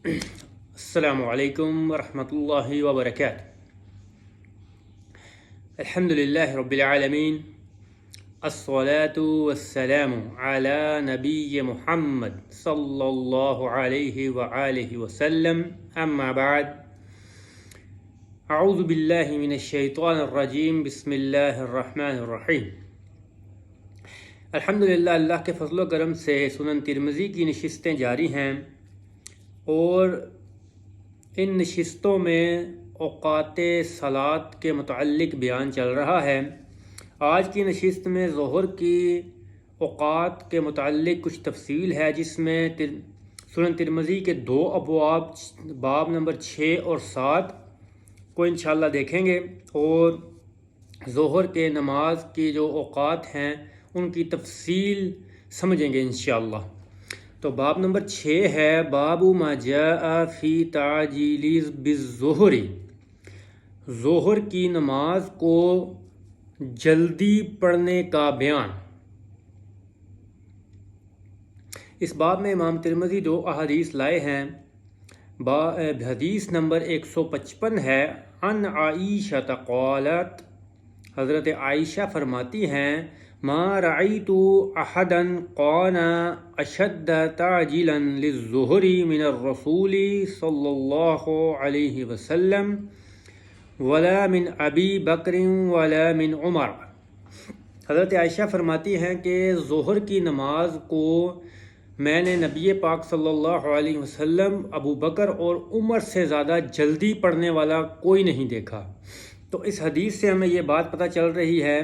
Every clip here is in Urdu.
السلام علیکم ورحمۃ اللہ وبرکاتہ۔ الحمد للہ رب العالمین، الصلاة والسلام علی نبی محمد صلی اللہ علیہ وآلہ وسلم، اما بعد، اعوذ باللہ من الشیطان الرجیم، بسم اللہ الرحمن الرحیم۔ الحمدللہ، اللہ کے فضل و کرم سے سنن ترمذی کی نشستیں جاری ہیں اور ان نشستوں میں اوقات صلاۃ کے متعلق بیان چل رہا ہے۔ آج کی نشست میں ظہر کی اوقات کے متعلق کچھ تفصیل ہے، جس میں سنن ترمذی کے 2 ابواب، باب نمبر 6 اور 7 کو انشاءاللہ دیکھیں گے، اور ظہر کے نماز کی جو اوقات ہیں ان کی تفصیل سمجھیں گے انشاءاللہ۔ تو باب نمبر 6 ہے، باب ما جاء فی تعجیل بالظہر، ظہر کی نماز کو جلدی پڑھنے کا بیان۔ اس باب میں امام ترمذی 2 احادیث لائے ہیں۔ حدیث نمبر 155 ہے، عن عائشہ قالت، حضرت عائشہ فرماتی ہیں، ما رأيت احدا كان اشد تعجيلا للظهر من الرسول صلى الله عليه وسلم ولا من ابی بکر ولا من عمر۔ حضرت عائشہ فرماتی ہیں کہ ظہر کی نماز کو میں نے نبی پاک صلی اللہ علیہ وسلم، ابو بکر اور عمر سے زیادہ جلدی پڑھنے والا کوئی نہیں دیکھا۔ تو اس حدیث سے ہمیں یہ بات پتہ چل رہی ہے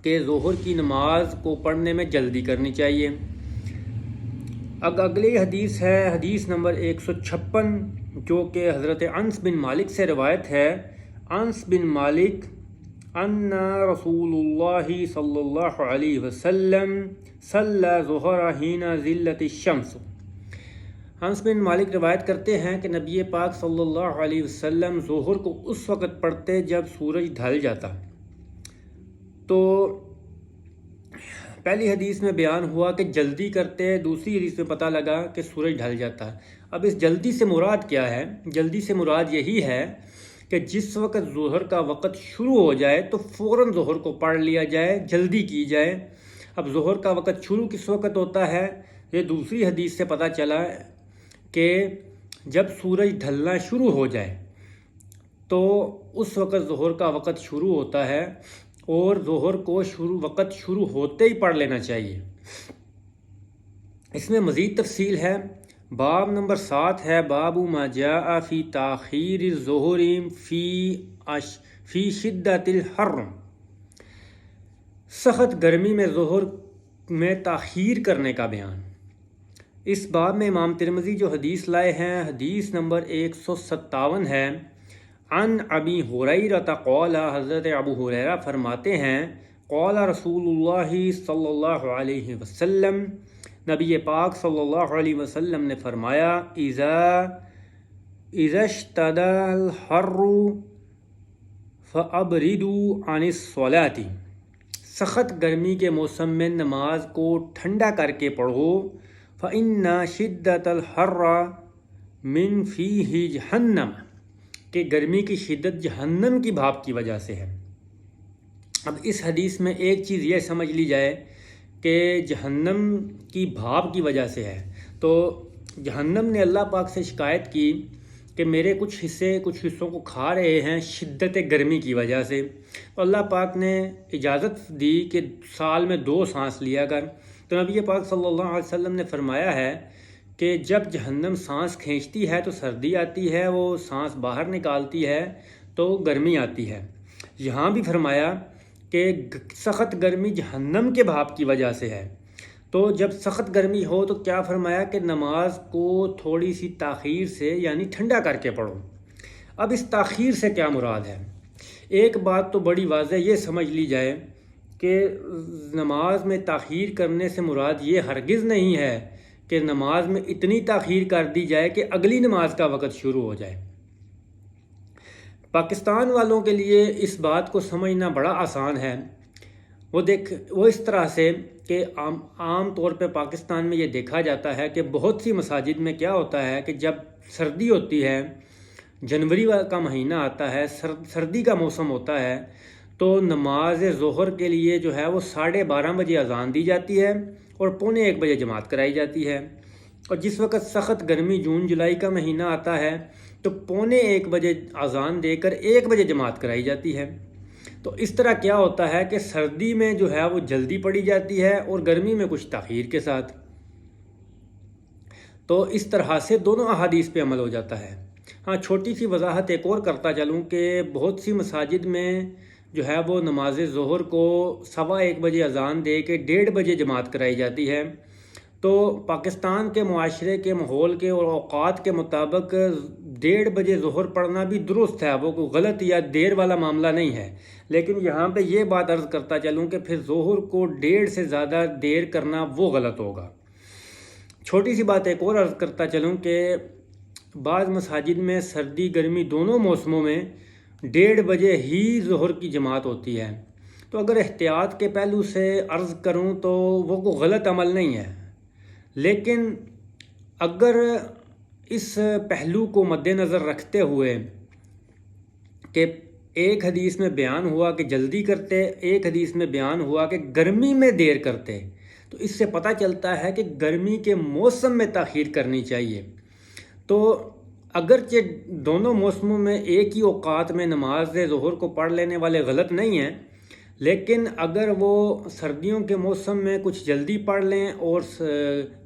کہ ظہر کی نماز کو پڑھنے میں جلدی کرنی چاہیے۔ اگلی حدیث ہے، حدیث نمبر 156، جو کہ حضرت انس بن مالک سے روایت ہے۔ انس بن مالک، ان رسول اللہ صلی اللہ علیہ وسلم صلی ظہر حین ظلت الشمس۔ انس بن مالک روایت کرتے ہیں کہ نبی پاک صلی اللہ علیہ وسلم ظہر کو اس وقت پڑھتے جب سورج ڈھل جاتا۔ تو پہلی حدیث میں بیان ہوا کہ جلدی کرتے، دوسری حدیث میں پتہ لگا کہ سورج ڈھل جاتا۔ اب اس جلدی سے مراد کیا ہے؟ جلدی سے مراد یہی ہے کہ جس وقت ظہر کا وقت شروع ہو جائے تو فوراً ظہر کو پڑھ لیا جائے، جلدی کی جائے۔ اب ظہر کا وقت شروع کس وقت ہوتا ہے؟ یہ دوسری حدیث سے پتہ چلا کہ جب سورج ڈھلنا شروع ہو جائے تو اس وقت ظہر کا وقت شروع ہوتا ہے، اور ظہر کو وقت شروع ہوتے ہی پڑھ لینا چاہیے۔ اس میں مزید تفصیل ہے۔ باب نمبر 7 ہے، باب ما جاء فی تاخیر الظہر فی شدت الحر، سخت گرمی میں ظہر میں تاخیر کرنے کا بیان۔ اس باب میں امام ترمذی جو حدیث لائے ہیں، حدیث نمبر 157 ہے، عن ابی ہریرہ قال، حضرت ابو ہریرہ فرماتے ہیں، قال رسول اللہ صلی اللہ علیہ وسلم، نبی پاک صلی اللہ علیہ وسلم نے فرمایا، اذا اشتد الحر فابردوا عن الصلاۃ، سخت گرمی کے موسم میں نماز کو ٹھنڈا کر کے پڑھو، فإن شدت الحر من فیہ جہنم، کہ گرمی کی شدت جہنم کی بھاپ کی وجہ سے ہے۔ اب اس حدیث میں ایک چیز یہ سمجھ لی جائے کہ جہنم کی بھاپ کی وجہ سے ہے، تو جہنم نے اللہ پاک سے شکایت کی کہ میرے کچھ حصوں کو کھا رہے ہیں شدت گرمی کی وجہ سے۔ تو اللہ پاک نے اجازت دی کہ سال میں 2 سانس لیا کر۔ تو نبی پاک صلی اللہ علیہ وسلم نے فرمایا ہے کہ جب جہنم سانس کھینچتی ہے تو سردی آتی ہے، وہ سانس باہر نکالتی ہے تو گرمی آتی ہے۔ یہاں بھی فرمایا کہ سخت گرمی جہنم کے بھاپ کی وجہ سے ہے۔ تو جب سخت گرمی ہو تو کیا فرمایا کہ نماز کو تھوڑی سی تاخیر سے، یعنی ٹھنڈا کر کے پڑھو۔ اب اس تاخیر سے کیا مراد ہے؟ ایک بات تو بڑی واضح یہ سمجھ لی جائے کہ نماز میں تاخیر کرنے سے مراد یہ ہرگز نہیں ہے کہ نماز میں اتنی تاخیر کر دی جائے کہ اگلی نماز کا وقت شروع ہو جائے۔ پاکستان والوں کے لیے اس بات کو سمجھنا بڑا آسان ہے۔ وہ اس طرح سے کہ عام طور پہ پاکستان میں یہ دیکھا جاتا ہے کہ بہت سی مساجد میں کیا ہوتا ہے کہ جب سردی ہوتی ہے، جنوری کا مہینہ آتا ہے، سردی کا موسم ہوتا ہے، تو نماز ظہر کے لیے جو ہے وہ 12:30 بجے اذان دی جاتی ہے اور 1:45 بجے جماعت کرائی جاتی ہے۔ اور جس وقت سخت گرمی جون جولائی کا مہینہ آتا ہے تو 1:45 بجے اذان دے کر 1 بجے جماعت کرائی جاتی ہے۔ تو اس طرح کیا ہوتا ہے کہ سردی میں جو ہے وہ جلدی پڑھی جاتی ہے اور گرمی میں کچھ تاخیر کے ساتھ۔ تو اس طرح سے دونوں احادیث پہ عمل ہو جاتا ہے۔ ہاں، چھوٹی سی وضاحت ایک اور کرتا چلوں کہ بہت سی مساجد میں جو ہے وہ نماز ظہر کو 1:15 بجے اذان دے کے 1:30 بجے جماعت کرائی جاتی ہے۔ تو پاکستان کے معاشرے کے ماحول کے اور اوقات کے مطابق 1:30 بجے ظہر پڑھنا بھی درست ہے، وہ کوئی غلط یا دیر والا معاملہ نہیں ہے، لیکن یہاں پہ یہ بات عرض کرتا چلوں کہ پھر ظہر کو 1:30 سے زیادہ دیر کرنا وہ غلط ہوگا۔ چھوٹی سی بات ایک اور عرض کرتا چلوں کہ بعض مساجد میں سردی گرمی دونوں موسموں میں 1:30 بجے ہی ظہر کی جماعت ہوتی ہے۔ تو اگر احتیاط کے پہلو سے عرض کروں تو وہ کوئی غلط عمل نہیں ہے، لیکن اگر اس پہلو کو مد نظر رکھتے ہوئے کہ ایک حدیث میں بیان ہوا کہ جلدی کرتے، ایک حدیث میں بیان ہوا کہ گرمی میں دیر کرتے، تو اس سے پتہ چلتا ہے کہ گرمی کے موسم میں تاخیر کرنی چاہیے۔ تو اگرچہ دونوں موسموں میں ایک ہی اوقات میں نماز ظہر کو پڑھ لینے والے غلط نہیں ہیں، لیکن اگر وہ سردیوں کے موسم میں کچھ جلدی پڑھ لیں اور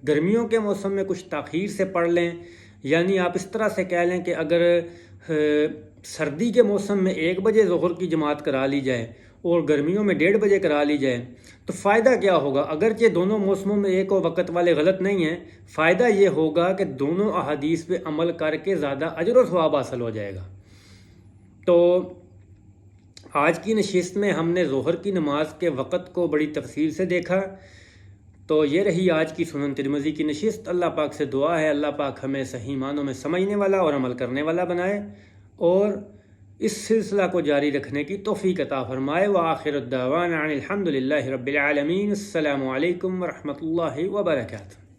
گرمیوں کے موسم میں کچھ تاخیر سے پڑھ لیں، یعنی آپ اس طرح سے کہہ لیں کہ اگر سردی کے موسم میں 1 بجے ظہر کی جماعت کرا لی جائے اور گرمیوں میں 1:30 بجے کرا لی جائے تو فائدہ کیا ہوگا؟ اگرچہ دونوں موسموں میں ایک وقت والے غلط نہیں ہیں، فائدہ یہ ہوگا کہ دونوں احادیث پہ عمل کر کے زیادہ اجر و ثواب حاصل ہو جائے گا۔ تو آج کی نشست میں ہم نے ظہر کی نماز کے وقت کو بڑی تفصیل سے دیکھا۔ تو یہ رہی آج کی سنن ترمذی کی نشست۔ اللہ پاک سے دعا ہے اللہ پاک ہمیں صحیح معنوں میں سمجھنے والا اور عمل کرنے والا بنائے اور اس سلسلہ کو جاری رکھنے کی توفیق عطا فرمائے۔ وآخر الدعوانا ان الحمد للہ رب العالمین۔ السلام علیکم ورحمۃ اللہ وبرکاتہ۔